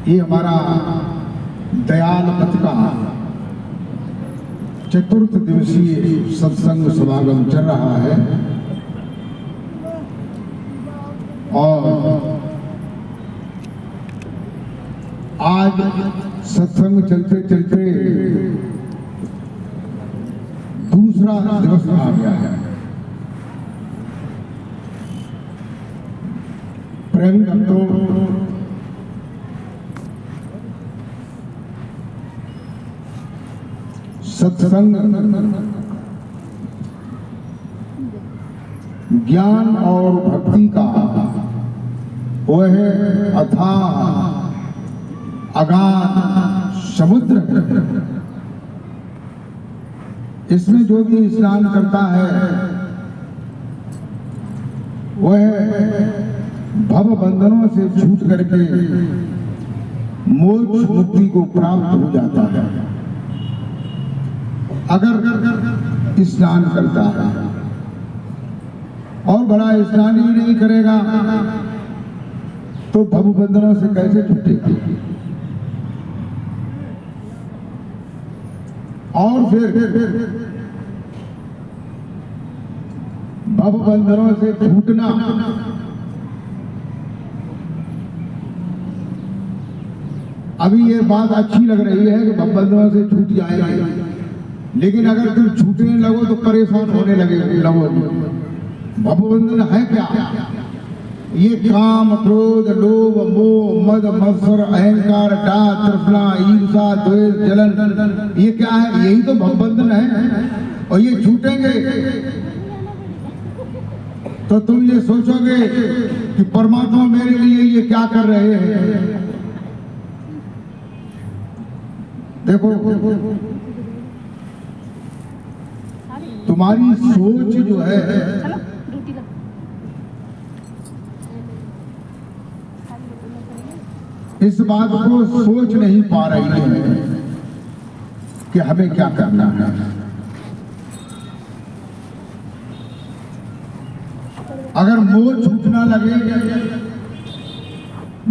ये हमारा दयाल पथ का चतुर्थ दिवसीय सत्संग समागम चल रहा है और आज सत्संग चलते चलते दूसरा दिवस आ गया है। प्रेमी भक्तों, सत्संग ज्ञान और भक्ति का वह अथाह अगाध समुद्र है। इसमें जो भी स्नान करता है वह भव बंधनों से छूट करके मोक्ष मुक्ति को प्राप्त हो जाता है अगर स्नान करता है। और बड़ा स्नान ही नहीं करेगा तो भव बंधनों से कैसे छूटेगा। और फिर भव बंधनों से छूटना अभी ये बात अच्छी लग रही है कि भव बंधनों से छूट जाएगा, लेकिन अगर तुम छूटने लगो तो परेशान होने लगो। भव बंधन है क्या? ये काम, क्रोध, लोभ, मोह, मद, मत्सर, अहंकार, डाह, तृष्णा, ईर्षा, द्वेष, जलन, ये क्या है? यही तो भव बंधन है। और ये छूटेंगे तो तुम ये सोचोगे कि परमात्मा मेरे लिए ये क्या कर रहे हैं। देखो, तुम्हारी सोच जो है इस बात को सोच नहीं पा रही है कि हमें क्या करना है। अगर मोह छूटना लगे,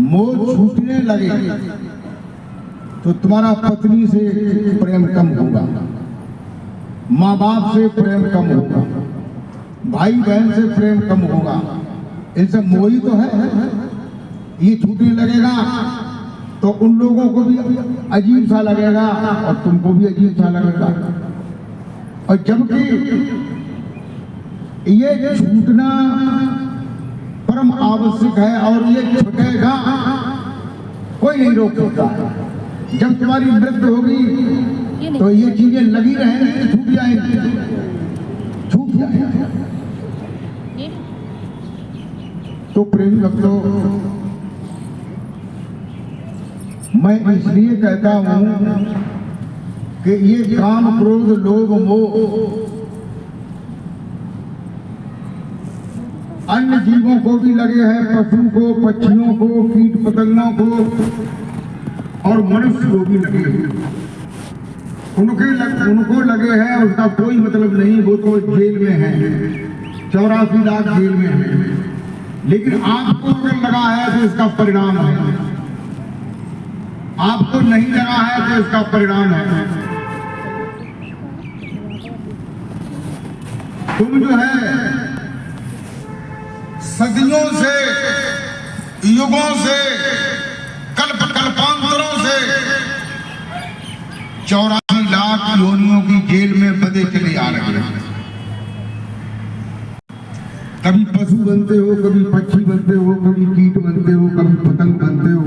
मोह छूटने लगे तो तुम्हारा पत्नी से प्रेम कम होगा, माँ बाप से प्रेम कम होगा, भाई बहन से प्रेम कम होगा। इनसे मोह ही तो है। ये छूटने लगेगा तो उन लोगों को भी अजीब सा लगेगा और तुमको भी अजीब सा लगेगा। और जबकि ये छूटना परम आवश्यक है और ये छूटेगा, कोई नहीं रोक सकता है। जब तुम्हारी मृत्यु होगी तो ये चीजें लगी रहेंगी, छूट जाएंगी, छूट जाएंगी। तो प्रेमी भक्तों, मैं इसलिए कहता हूं कि ये काम, क्रोध, लोभ, मोह अन्य जीवों को भी लगे हैं, पशु को, पक्षियों को, कीट पतंगों को और मनुष्य को भी लगे हैं। उनको लगे हैं, उसका कोई मतलब नहीं, वो तो जेल में है, 84 लाख जेल में है। लेकिन आपको अगर लगा है तो इसका परिणाम है, आपको नहीं लगा है तो इसका परिणाम है। तुम जो है सदियों से, युगों से, कल्पांतरों से 84 लाख योनियों की जेल में बंधे चले आ रहे हैं। कभी पशु बनते हो, कभी पक्षी बनते हो, कभी कीट बनते हो, कभी पतंग बनते हो।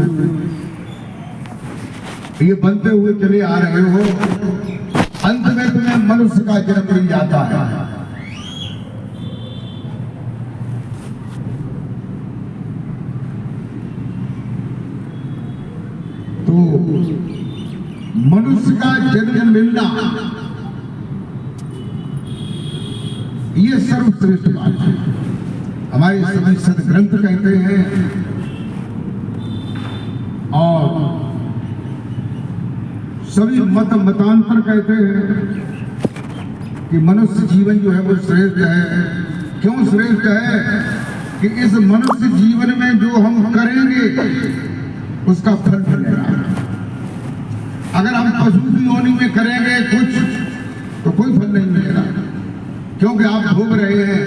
ये बनते हुए चले आ रहे हो, अंत में तुम्हें मनुष्य का जन्म मिल जाता है। तो मनुष्य का जन्म मिलना ये सर्वश्रेष्ठ बात है। हमारे सभी सदग्रंथ कहते हैं और सभी मतांतर कहते हैं कि मनुष्य जीवन जो है वो श्रेष्ठ है। क्यों श्रेष्ठ है? कि इस मनुष्य जीवन में जो हम करेंगे उसका फल मिलेगा। अगर हम पशु की योनि में करेंगे कुछ तो कोई फल नहीं मिलेगा, क्योंकि आप भोग रहे हैं।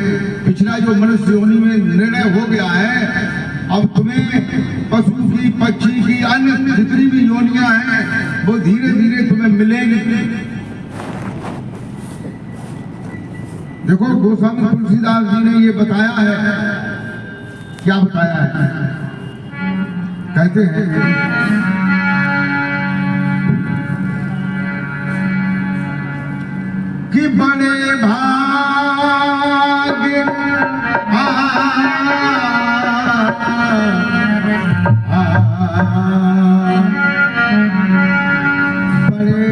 पिछला जो मनुष्य योनि में निर्णय हो गया है, अब तुम्हें पशु की, पक्षी की, अन्य जितनी भी योनियां हैं वो धीरे धीरे तुम्हें मिलेंगी। देखो गोस्वामी तुलसीदास जी ने ये बताया है, क्या बताया है? कहते हैं कि बड़े भाग्य बड़े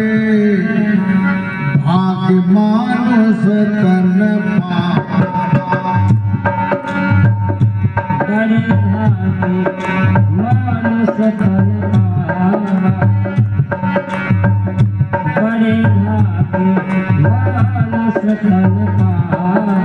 भाग्य मानुष तन पावा, बड़े भाग्य मानुष तन पावा, बड़े भाग्य मानुष तन पावा।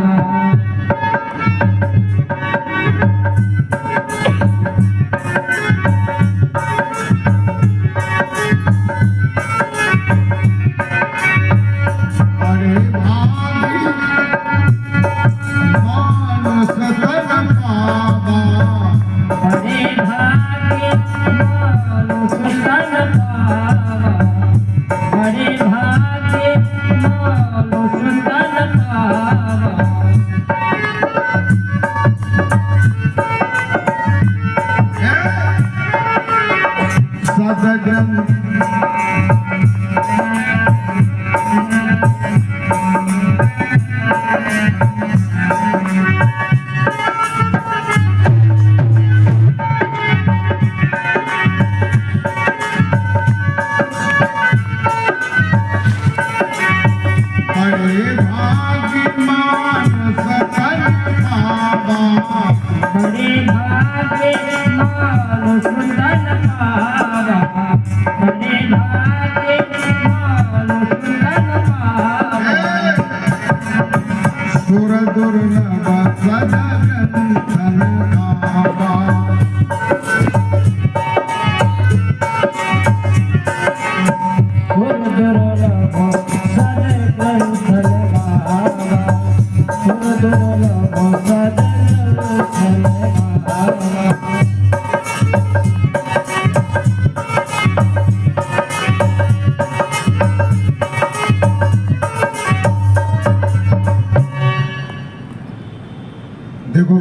देखो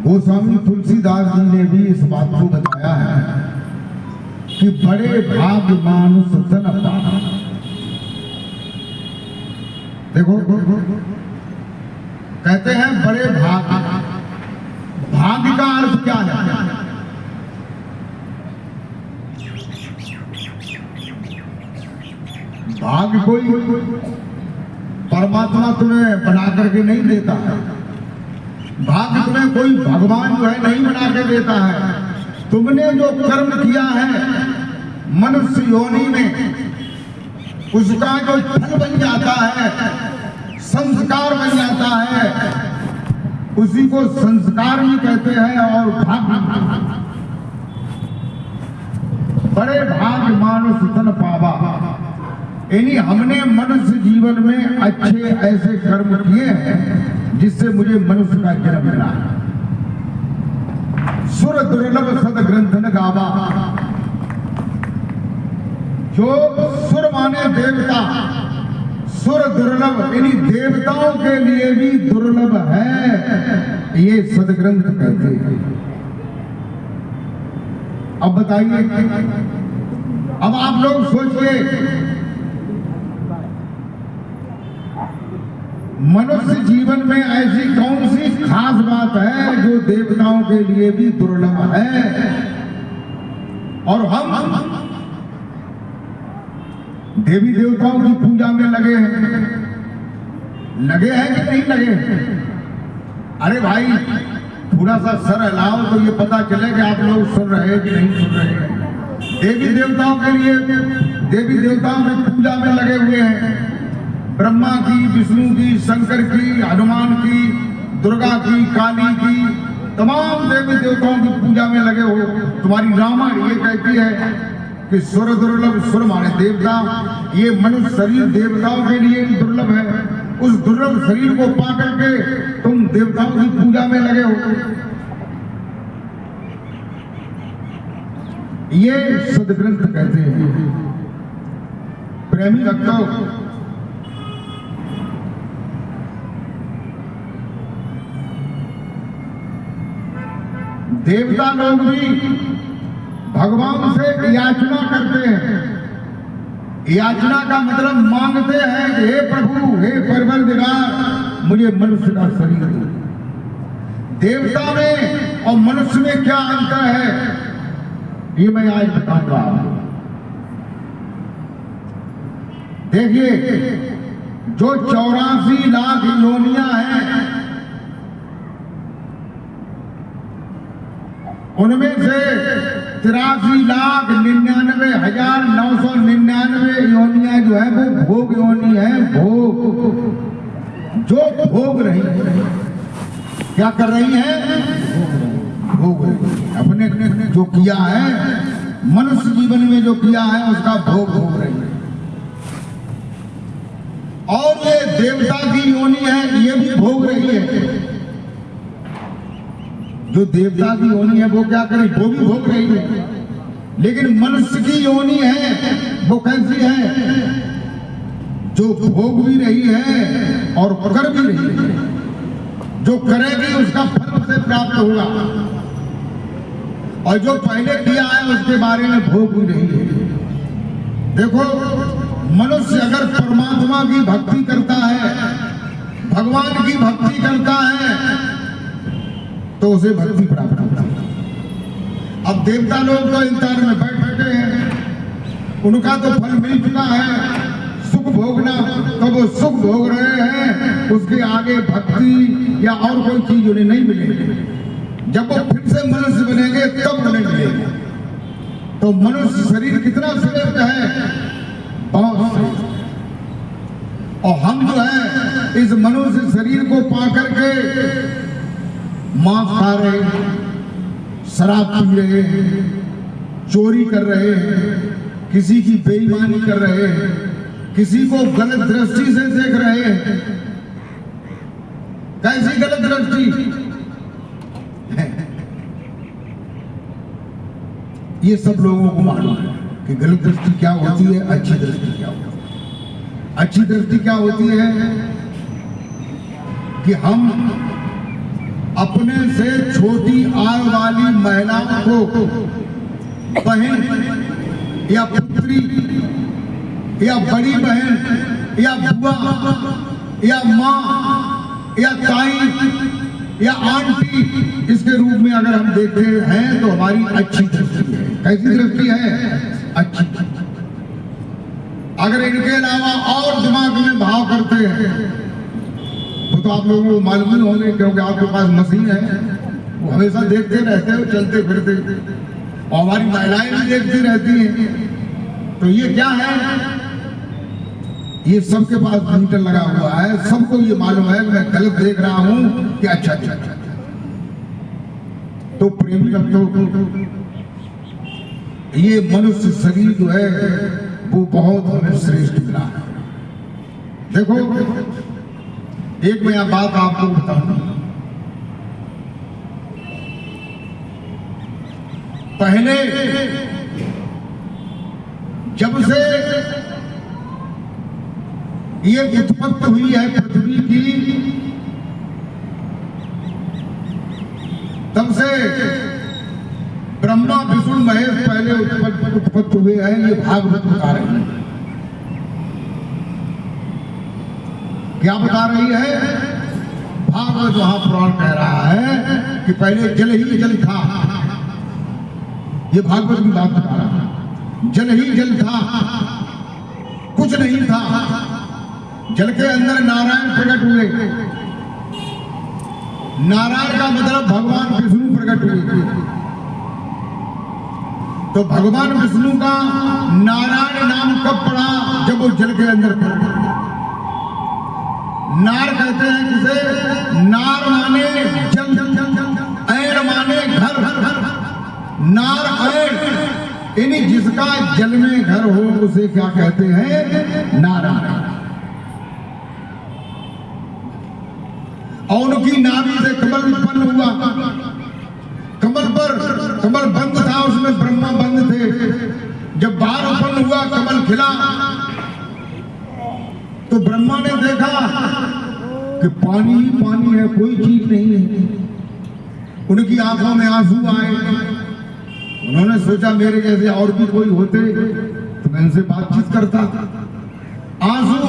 गोस्वामी तुलसीदास जी ने भी इस बात को बताया है कि बड़े भाग्य मानुष तन पावा। देखो कहते हैं बड़े भाग्य, भाग्य का अर्थ क्या है? भाग्य कोई परमात्मा तुम्हें बना करके नहीं देता है, भाग्य तुम्हें कोई भगवान जो है नहीं बना के देता है। तुमने जो कर्म किया है मनुष्य योनि में, उसका जो फल बन जाता है, संस्कार बन जाता है, उसी को संस्कार भी कहते हैं। और भाग्य, बड़े भाग्य मानुष तन पावा, यानी हमने मनुष्य जीवन में अच्छे ऐसे कर्म किए हैं जिससे मुझे मनुष्य का जन्म मिला। सुर दुर्लभ सद ग्रंथन गावा, जो सुर माने देवता, सुर दुर्लभ यानी देवताओं के लिए भी दुर्लभ है, ये सदग्रंथ कहते हैं। अब बताइए, अब आप लोग सोचिए, मनुष्य जीवन में ऐसी कौन सी खास बात है जो देवताओं के लिए भी दुर्लभ है, और हम देवी देवताओं की पूजा में लगे हैं। लगे हैं कि नहीं लगे? अरे भाई थोड़ा सा सर हिलाओ तो ये पता चले कि आप लोग सुन रहे हैं कि नहीं सुन रहे हैं। देवी देवताओं के लिए, देवी देवताओं की पूजा में लगे हुए हैं। ब्रह्मा की, विष्णु की, शंकर की, हनुमान की, दुर्गा की, काली की, तमाम देवी देवताओं की पूजा में लगे हो। तुम्हारी रामायण ये कहती है कि सुर दुर्लभ, सुर माने देवता, ये मनुष्य शरीर देवताओं के लिए दुर्लभ है। उस दुर्लभ शरीर को पा करके तुम देवताओं की पूजा में लगे हो। ये सदग्रंथ कहते हैं। प्रेमी भक्तों, देवता लोग भी भगवान से याचना करते हैं। याचना का मतलब मांगते हैं कि हे प्रभु, हे परवरदिगार, मुझे मनुष्य का शरीर दो। देवता में और मनुष्य में क्या अंतर है, ये मैं आज बताऊंगा। देखिए, जो 84 लाख योनियां हैं, उनमें से 83,99,999 योनियां जो है वो भोग योनि है। भोग, जो भोग रही है, क्या कर रही है? भोग रही है। अपने जो किया है, मनुष्य जीवन में जो किया है उसका भोग भोग रही है। और ये देवता की योनि है, ये भी भोग रही है। जो देवता की योनि है वो क्या करे? वो भी भोग रही है। लेकिन मनुष्य की योनि है वो कैसी है? जो भोग भी रही है और कर भी रही है। जो करेगी उसका फल उसे प्राप्त होगा, और जो पहले किया है उसके बारे में भोग भी रही है। देखो, मनुष्य अगर परमात्मा की भक्ति करता है, भगवान की भक्ति करता है, तो उसे भक्ति प्राप्त होता है। अब देवता लोग तो इंतजार में बैठे हैं, उनका तो फल मिल चुका है, सुख भोगना, तो वो सुख भोग रहे हैं। उसके आगे भक्ति या और कोई चीज उन्हें नहीं मिलेगी। जब वो फिर से मनुष्य बनेंगे तब उन्हें मिलेगा। तो मनुष्य शरीर कितना श्रेष्ठ है, बहुत श्रेष्ठ। और हम जो है इस मनुष्य शरीर को पा करके मांस खा रहे हैं, शराब पी रहे हैं, चोरी कर रहे हैं, किसी की बेईमानी कर रहे हैं, किसी को गलत दृष्टि से देख रहे हैं। कैसी गलत दृष्टि? ये सब लोगों को मालूम है कि गलत दृष्टि क्या होती है, अच्छी दृष्टि क्या होती है। अच्छी दृष्टि क्या होती है कि हम अपने से छोटी आय वाली महिलाओं को बहन या पुत्री या बड़ी बहन या बुआ या माँ या ताई या आंटी, इसके रूप में अगर हम देखते हैं तो हमारी अच्छी दृष्टि है। कैसी दृष्टि है? अच्छी। अगर इनके अलावा और दिमाग में भाव करते हैं वो तो आप लोगों को मालूम ही होंगे, क्योंकि आपके पास मशीन है, वो हमेशा देखते रहते हो, चलते फिरते, और हमारी महिलाएं भी देखती रहती हैं। तो ये क्या है? ये सबके पास मीटर लगा हुआ है, सबको ये मालूम है मैं गलत देख रहा हूं कि अच्छा अच्छा अच्छा। तो प्रेमी भक्तों, ये मनुष्य शरीर जो है वो बहुत हमें श्रेष्ठ मिला है। देखो, एक मैं बात आपको बताऊं। पहले जब से ये उत्पत्ति हुई है पृथ्वी की, तब से ब्रह्मा विष्णु महेश पहले उत्पत्ति हुए हैं। ये भागवत बता रही है। क्या बता रही है? भागवत वहां पुराण कह रहा है कि पहले जल ही जल था। ये भागवत की बात बता रहा है। जल ही जल था, कुछ नहीं था। जल के अंदर नारायण प्रकट हुए। नारायण का मतलब भगवान विष्णु प्रकट हुए। तो भगवान विष्णु का नारायण नाम कब पड़ा? जब वो जल के अंदर पड़ा। नार कहते हैं किसे? नार माने जल, ऐन माने घर, नारायण यानी जिसका जल में घर हो उसे क्या कहते हैं? नारायण। और उनकी नाभि से कमल उत्पन्न हुआ। कमल बंद था, उसमें ब्रह्मा बंद थे। जब बाहर उत्पन्न हुआ, कमल खिला, तो ब्रह्मा ने देखा कि पानी ही पानी है, कोई चीज नहीं है। उनकी आंखों में आंसू आए। उन्होंने सोचा मेरे जैसे और भी कोई होते तो मैं उनसे बातचीत करता। आंसू,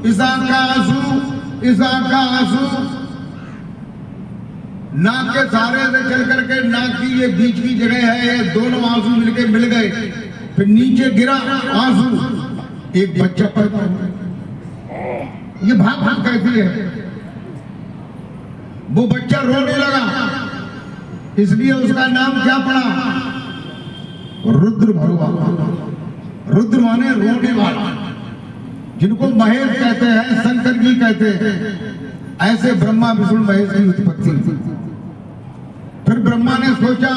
इस आंख का आंसू, इस आंख का आंसू, नाक के सहारे से चल करके नाक की ये बीच की जगह है, ये दोनों आंसू मिलके मिल गए। फिर नीचे गिरा आंसू, एक बच्चा पैदा हुआ। ये भाग भाग कहती है। वो बच्चा रोने लगा, इसलिए उसका नाम क्या पड़ा? रुद्र भगवान। रुद्र माने रोने वाला, जिनको महेश कहते हैं, शंकर जी कहते हैं। ऐसे ब्रह्मा विष्णु महेश की उत्पत्ति। फिर ब्रह्मा ने सोचा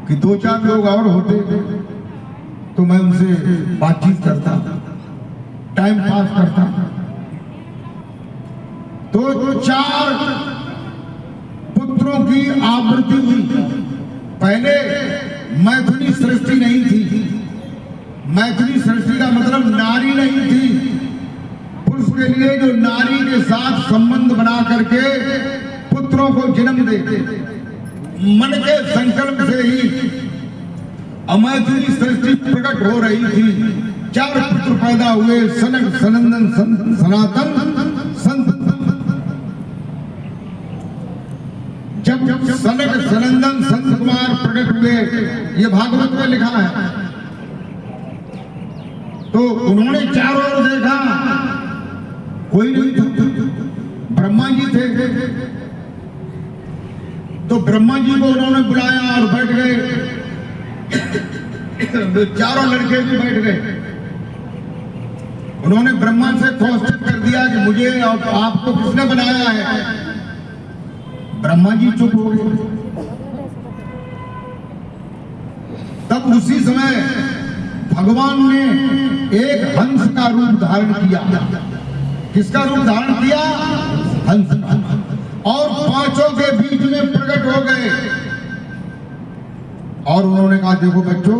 कि 2-4 लोग और होते तो मैं उनसे बातचीत करता, टाइम पास करता। तो 4 पुत्रों की आवृत्ति हुई। पहले मैथिली सृष्टि नहीं थी। मैथिली सृष्टि का मतलब नारी नहीं थी। पुरुष के लिए जो नारी के साथ संबंध बना करके पुत्रों को जन्म देते, मन के संकल्प से ही अमैथिली सृष्टि प्रकट हो रही थी। 4 पुत्र पैदा हुए, सनक, सनंदन, सनातन, संत। जब सनक, सनंदन, संत कुमार प्रकट हुए, ये भागवत में लिखा है, तो उन्होंने चारों ओर देखा, कोई नहीं था, ब्रह्मा जी थे। तो ब्रह्मा जी को उन्होंने बुलाया और बैठ गए। चारों लड़के भी बैठ गए। उन्होंने ब्रह्मा से क्वेश्चन कर दिया कि मुझे और आपको किसने बनाया है? ब्रह्मा जी चुप हो गए। तब उसी समय भगवान ने एक हंस का रूप धारण किया। किसका रूप धारण किया? हंस। और 5 के बीच में प्रकट हो गए और उन्होंने कहा, देखो बच्चों,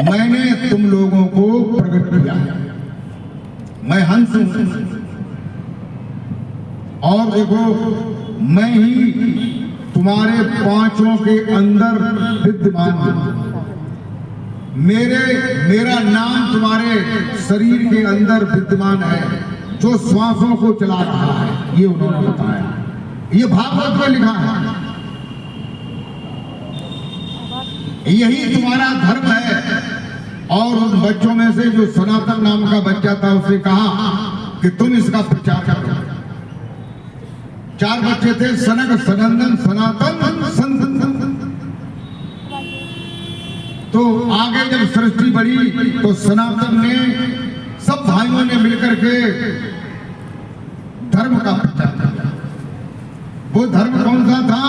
मैंने तुम लोगों को प्रकट किया, मैं हंस हूं, और देखो मैं ही तुम्हारे 5 के अंदर विद्यमान हूं। मेरा नाम तुम्हारे शरीर के अंदर विद्यमान है, जो श्वासों को चला रहा है। ये उन्होंने बताया। ये भागवत में लिखा है। यही तुम्हारा धर्म है। और उन बच्चों में से जो सनातन नाम का बच्चा था, उससे कहा कि तुम इसका प्रचार करो। 4 बच्चे थे, सनक, सनंदन, सनातन, संत। तो आगे जब सृष्टि बढ़ी तो सनातन ने, सब भाइयों ने मिलकर के धर्म का प्रचार किया। वो धर्म कौन सा था?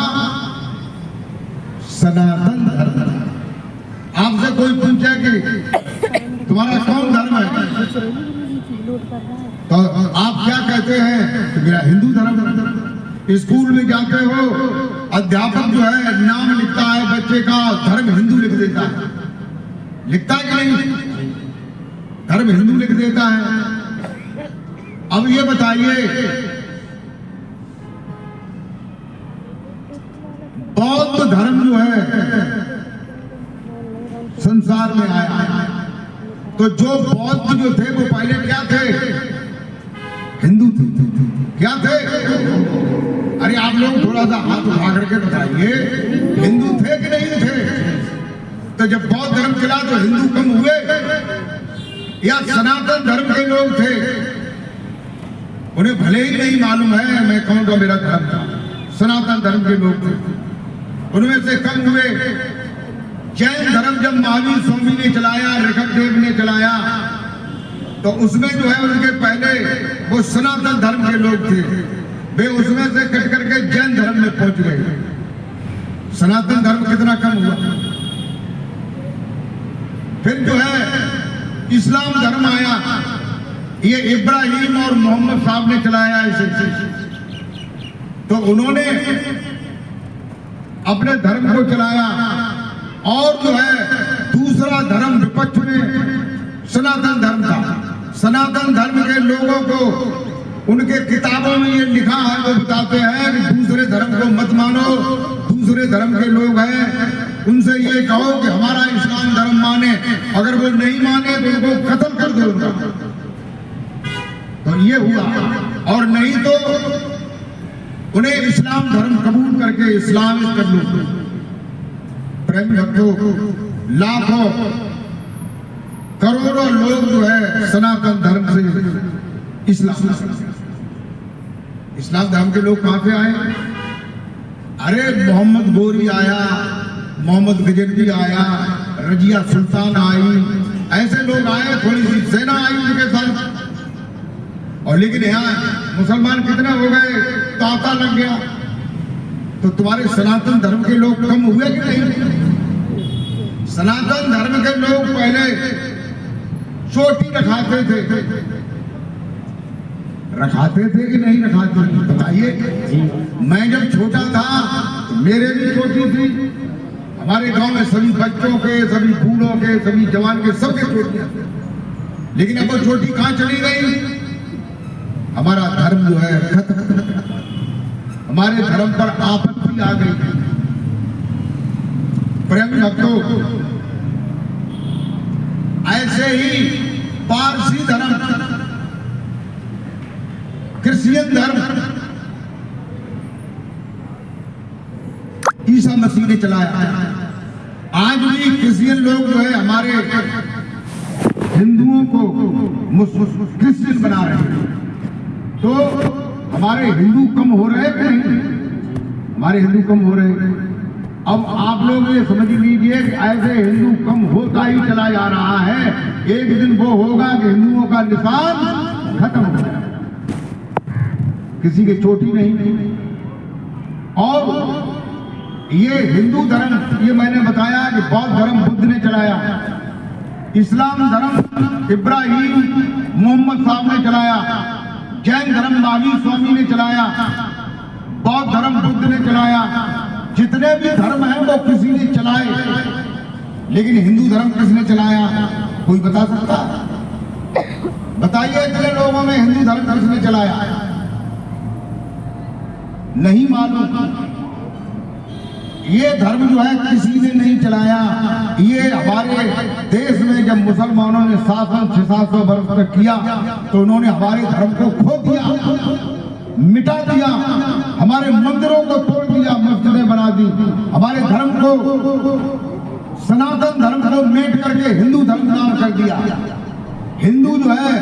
सनातन धर्म। आपसे कोई पूछे कि तुम्हारा कौन धर्म है, तो आप क्या कहते हैं? तो मेरा हिंदू धर्म। स्कूल में जाते हो, अध्यापक जो है नाम लिखता है बच्चे का, धर्म हिंदू लिख देता है। लिखता है कि नहीं? धर्म हिंदू लिख देता है। अब ये बताइए, बौद्ध धर्म जो है संसार में आया, तो जो बौद्ध जो थे वो पहले क्या थे? हिंदू थे। क्या थे? अरे आप लोग थोड़ा सा हाथ उठा करके बताइए, हिंदू थे कि नहीं थे? तो जब बौद्ध धर्म चला तो हिंदू कम हुए या सनातन धर्म के लोग थे? उन्हें भले ही नहीं मालूम है मैं कौन सा मेरा धर्म था। सनातन धर्म के लोग थे, उनमें से कम हुए। जैन धर्म जब महावीर स्वामी ने चलाया, ऋषभ देव ने चलाया, तो उसमें जो है उनके पहले वो सनातन धर्म के लोग थे, वे उसमें से कट करके जैन धर्म में पहुंच गए। सनातन धर्म कितना कम हुआ। फिर जो है इस्लाम धर्म आया, ये इब्राहिम और मोहम्मद साहब ने चलाया इसे। तो उन्होंने अपने धर्म को चलाया और जो है दूसरा धर्म विपक्ष में सनातन धर्म था। सनातन धर्म के लोगों को उनके किताबों में ये लिखा है, वो बताते हैं कि दूसरे धर्म को मत मानो, दूसरे धर्म के लोग हैं उनसे ये कहो कि हमारा इस्लाम धर्म माने, अगर वो नहीं माने तो उनको कत्ल कर दो उनका। तो ये हुआ, और नहीं तो उन्हें इस्लाम धर्म कबूल करके इस्लामिक कर लो। प्रेम भक्तों, लाखों करोड़ों लोग जो है सनातन धर्म से इस्लाम धर्म के लोग कहां से आए? अरे मोहम्मद गोरी आया, मोहम्मद गजनवी आया, रजिया सुल्तान आई, ऐसे लोग आए, थोड़ी सी सेना आई उनके साथ। और लेकिन यहाँ मुसलमान कितने हो गए, तांता लग गया। तो तुम्हारे सनातन धर्म के लोग कम हुए कि नहीं? सनातन धर्म के लोग पहले चोटी रखाते थे कि नहीं रखाते थे? बताइए। मैं जब छोटा था तो मेरे भी चोटी थी, हमारे गांव में सभी बच्चों के, सभी बूढ़ों के, सभी जवान के, सबके चोटियां थी। लेकिन अब वो चोटी कहां चली गई? हमारा धर्म जो है खत्म, हमारे धर्म पर आपत्ति आ गई। प्रेम भक्तों, ऐसे ही पारसी धर्म, क्रिश्चियन धर्म ईसा मसीह ने चलाया। आज भी क्रिश्चियन लोग जो है हमारे हिंदुओं को क्रिश्चियन बना रहे हैं। तो हमारे हिंदू कम हो रहे हैं नहीं? हमारे हिंदू कम हो रहे हैं। अब आप लोग ये समझ लीजिए कि ऐसे हिंदू कम होता ही चला जा रहा है। एक दिन वो होगा कि हिंदुओं का निशान खत्म हो जाएगा, किसी के चोटी नहीं। और ये हिंदू धर्म, ये मैंने बताया कि बौद्ध धर्म बुद्ध ने चलाया, इस्लाम धर्म इब्राहिम मोहम्मद साहब ने चलाया, जैन धर्म महावीर स्वामी ने चलाया, बौद्ध धर्म बुद्ध ने चलाया। जितने भी धर्म हैं वो किसी ने चलाए, लेकिन हिंदू धर्म किसने चलाया? कोई बता सकता? बताइए, इतने लोगों में हिंदू धर्म किसने चलाया? नहीं मालूम। ये धर्म जो है किसी ने नहीं चलाया। ये हमारे देश में जब मुसलमानों ने शासन 600 वर्ष तक किया तो उन्होंने हमारे धर्म को खो दिया, मिटा दिया, हमारे मंदिरों को तोड़ दिया, मस्जिदें बना दी, हमारे धर्म को, सनातन धर्म को मेट करके हिंदू धर्म नाम कर दिया। हिंदू जो है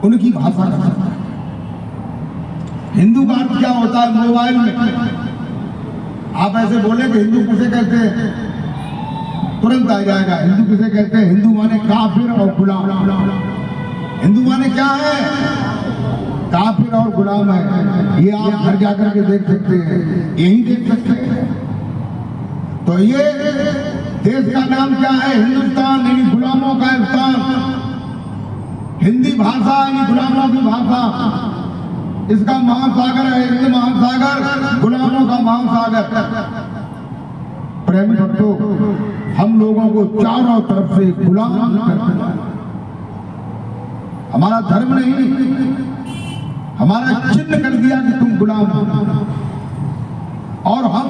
उनकी भाषा का, हिंदू का अर्थ क्या होता है? मोबाइल में आप ऐसे बोले कि हिंदू किसे कहते हैं, तुरंत आ जाएगा। हिंदू किसे कहते हैं? हिंदू माने काफिर और गुलाम। हिंदू माने क्या है? काफिर और गुलाम है। ये आप घर जाकर के देख सकते हैं, यही देख सकते हैं। तो ये देश का नाम क्या है? हिंदुस्तान, यानी गुलामों का हिंदुस्तान। हिंदी भाषा यानी गुलामों की भाषा। इसका महासागर है हिंद महासागर, गुलामों का महासागर। प्रेमी भक्तों, हम लोगों को चारों तरफ से गुलाम करते हैं। हमारा धर्म नहीं, हमारा चिन्ह कर दिया कि तुम गुलाम हो। और हम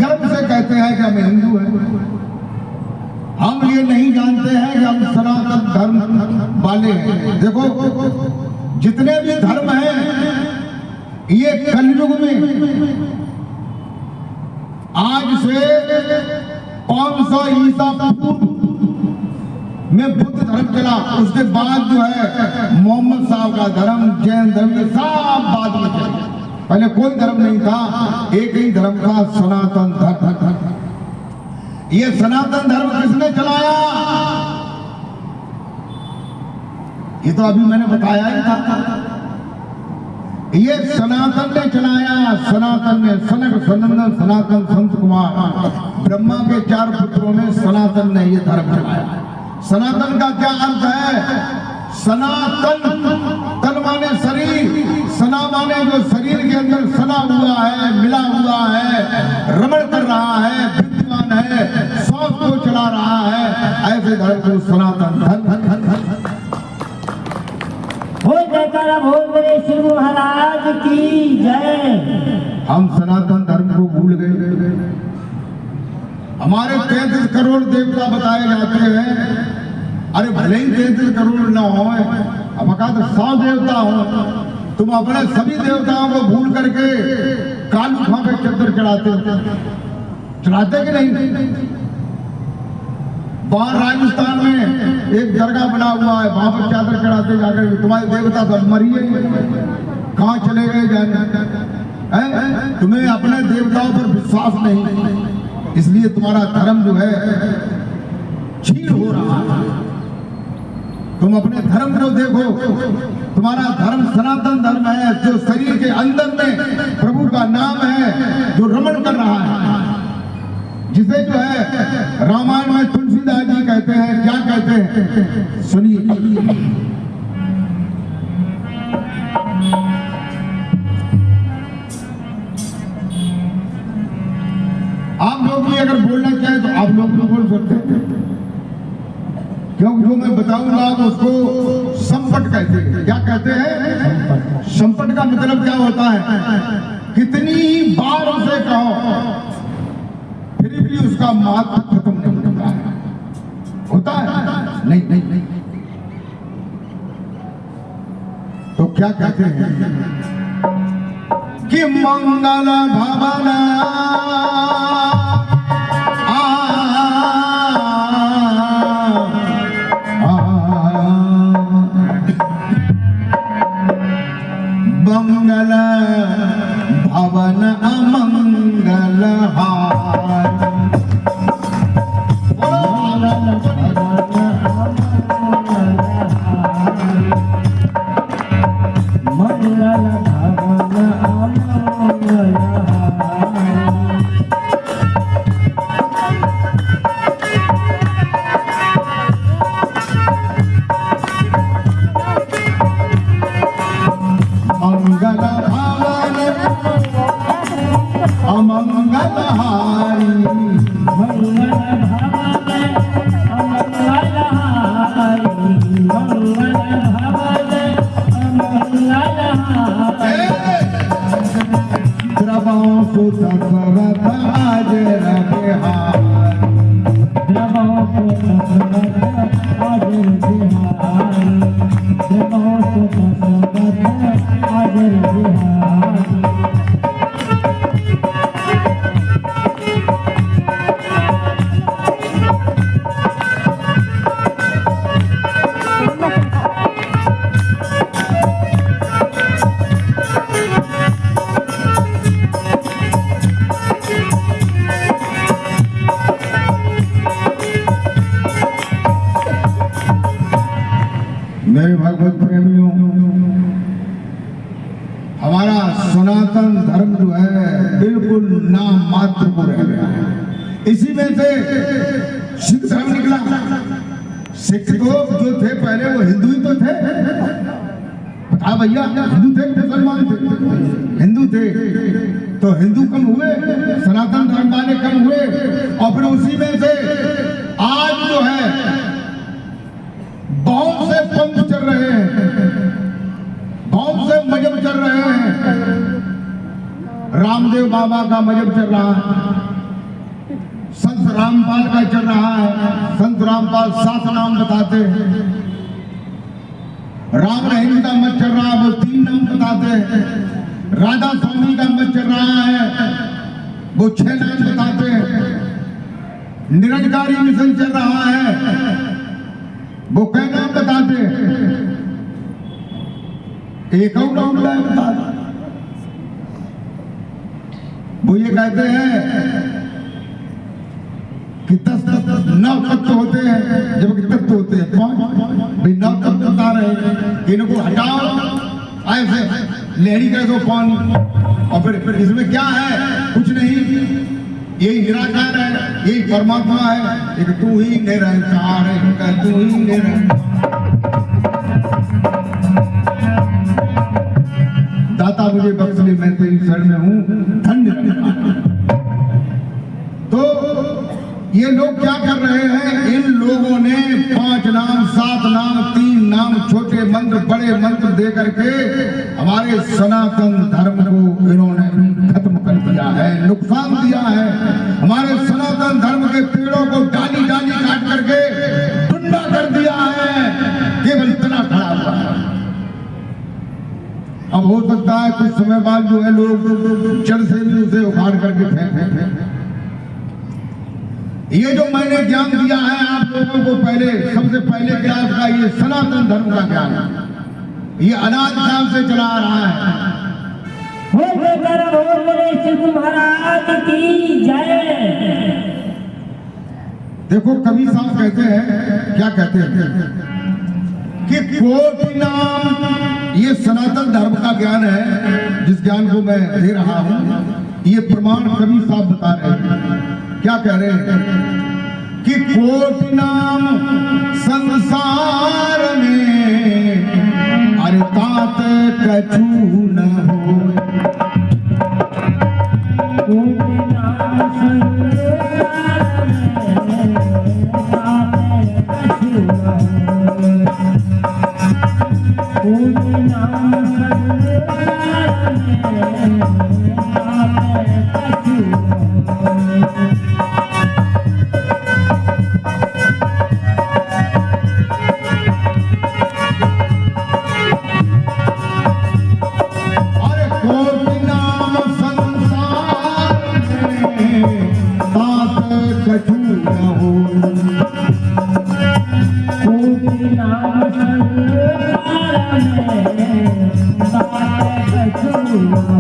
गर्व से कहते हैं कि हम हिंदू हैं। हम ये नहीं जानते हैं कि हम सनातन धर्म वाले हैं। देखो, जितने भी धर्म हैं, ये कलयुग में आज से 500 ईसा पूर्व में बुद्ध धर्म चला। उसके बाद जो है मोहम्मद साहब का धर्म, जैन धर्म, ये सब बाद में चला। पहले कोई धर्म नहीं था, एक ही धर्म था, सनातन धर्म। ये सनातन धर्म किसने चलाया? ये तो अभी मैंने बताया ही था। ये सनातन ने चलाया। सनातन ने, सनक सनंदन सनातन संत कुमार, ब्रह्मा के 4 पुत्रों में सनातन ने ये धर्म चलाया। सनातन का क्या अर्थ है? सनातन, तन माने शरीर, सना माने जो शरीर के अंदर सना हुआ है, मिला हुआ है, रमण कर रहा है, विद्यमान है, श्वास को चला रहा है, ऐसे धर्म को सनातन धर्म। बोल जयकारा बोल मेरे श्री महाराज की जय। हम सनातन धर्म को भूल गए। हमारे 33 करोड़ देवता बताए जाते हैं। अरे भले ही 33 करोड़ न हो, अब तो 100 देवता हो, तुम अपने सभी देवताओं को भूल करके कालू खां पे चद्दर चढ़ाते कि नहीं? वहां राजस्थान में एक दरगाह बना हुआ है, वहां पर चादर चढ़ाते जाकर तुम्हारे देवता सब मरिए, कहाँ चले गए जाने? तुम्हें अपने देवताओं पर विश्वास नहीं, इसलिए तुम्हारा धर्म जो है छीन हो रहा है। तुम अपने धर्म को देखो, तुम्हारा धर्म सनातन धर्म है, जो शरीर के अंदर में प्रभु का नाम है, जो रमण कर रहा है, जिसे जो है रामायण में तुलसीदास जी कहते हैं, क्या कहते हैं सुनिए। आप लोग भी अगर बोलना चाहें तो आप लोग भी बोल सकते हैं, क्योंकि जो मैं बताऊंगा उसको संपट कहते हैं। क्या कहते हैं? संपट का मतलब क्या होता है? कितनी बार उसे कहो फिर भी उसका महत्व खत्म नहीं होता है। नहीं। तो क्या कहते हैं कि मंगल भवन मंगल भवन अमंगल हार। मेरे भगवत प्रेमियों, हमारा सनातन धर्म जो है बिल्कुल नाम मात्र को रह गया है। इसी में से सिख धर्म निकला। सिख लोग जो थे पहले वो हिंदू ही तो थे। बता भैया, हिंदू थे मुसलमान थे? हिंदू थे। तो हिंदू कम हुए, सनातन धर्म वाले कम हुए, और फिर उसी में से आज जो है बहुत से पंथ चल रहे हैं, बहुत से मजहब चल रहे हैं। रामदेव बाबा का मजहब चल रहा है, संत रामपाल का चल रहा है। संत रामपाल 7 नाम बताते हैं। राम रहीम का मत चल रहा है, वो 3 नाम बताते हैं। राधा स्वामी का मत चल रहा है, वो 6 नाम बताते हैं। निरंकारी मिशन चल रहा है, वो कई नाम बताते हैं। एक और नाम बता, वो ये कहते हैं कि 10 9 तत्व होते हैं, जबकि तत्व होते हैं 5। भाई 9 तत्व बता रहे हैं कि इनको हटाओ, ऐसे लहरी कर दो पानी, और फिर इसमें क्या है? कुछ नहीं, यही निराकार है, यही परमात्मा है, लेकिन तू ही निरंकार है, तू ही निरंकार। दाता मुझे बख्श ले, मैं तेरी शरण में हूं, धन्य रखना। तो ये लोग क्या कर रहे हैं? इन लोगों ने 5 नाम, 7 नाम, 3 नाम, छोटे मंत्र, बड़े मंत्र दे करके हमारे सनातन धर्म को इन्होंने खत्म कर दिया है, नुकसान दिया है। हमारे सनातन धर्म के पेड़ों को डाली डाली काट करके टुंडा कर दिया है, केवल तना खड़ा हुआ है। अब हो सकता है कुछ समय बाद जो है लोग जड़ से भी उसे उखाड़ करके फेंक। ये जो मैंने ज्ञान दिया है आप लोगों को, पहले सबसे पहले क्लास का, ये सनातन धर्म का ज्ञान है, ये अनाद काल से चला आ रहा है। शिव महाराज की जय। देखो कवि साहब कहते हैं, क्या कहते हैं कि कोटि नाम, ये सनातन धर्म का ज्ञान है, जिस ज्ञान को मैं दे रहा हूं, ये प्रमाण कवि साहब बता रहे हैं। क्या कह रहे हैं कि कोटि नाम संसार में, अरे तात कछु न हो। कोटि नाम संसार में, तात कछु न हो। कोटि नाम संसार में, तात कछु न हो।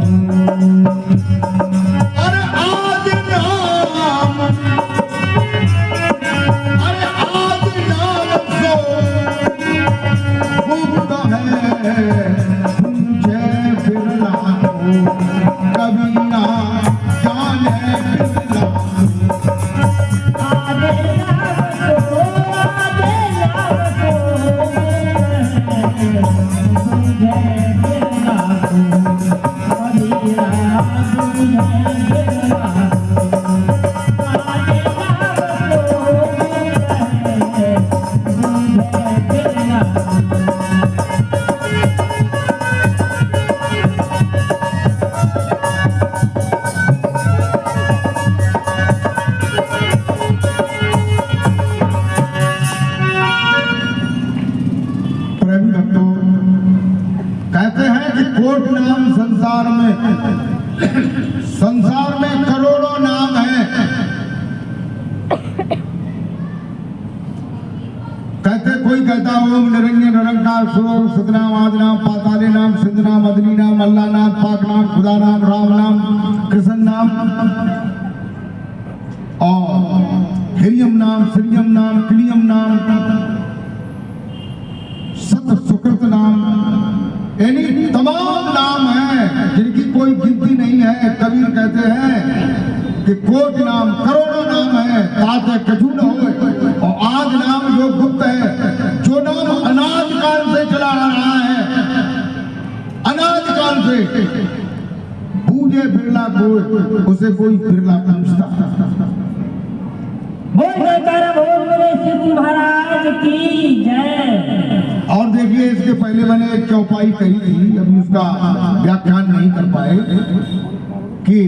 संसार में करोड़ों नाम हैं। कोई कहता ओम निरंजन निरंकार सुर सतनाम आदिनाम पाताले नाम सिंध नाम अदनी नाम अल्लाह नाम पाक नाम खुदा नाम राम नाम कृष्ण नाम और हिरियम नाम श्रियम नाम क्लियम नाम सत सुकृत नाम, यानी तमाम नाम हैं जिनकी कोई गिनती नहीं है। कबीर कहते हैं कि कोटि नाम करोड़ों नाम है, ताते कछु न हो। और आज नाम जो गुप्त है, जो नाम अनाद काल से चला आ रहा है, अनाद काल से बूझे बिरला कोई, उसे कोई बिरला पूछता। बोले शिव महाराज की जय। और देखिए इसके पहले मैंने एक चौपाई कही थी, अभी उसका व्याख्यान नहीं कर पाए कि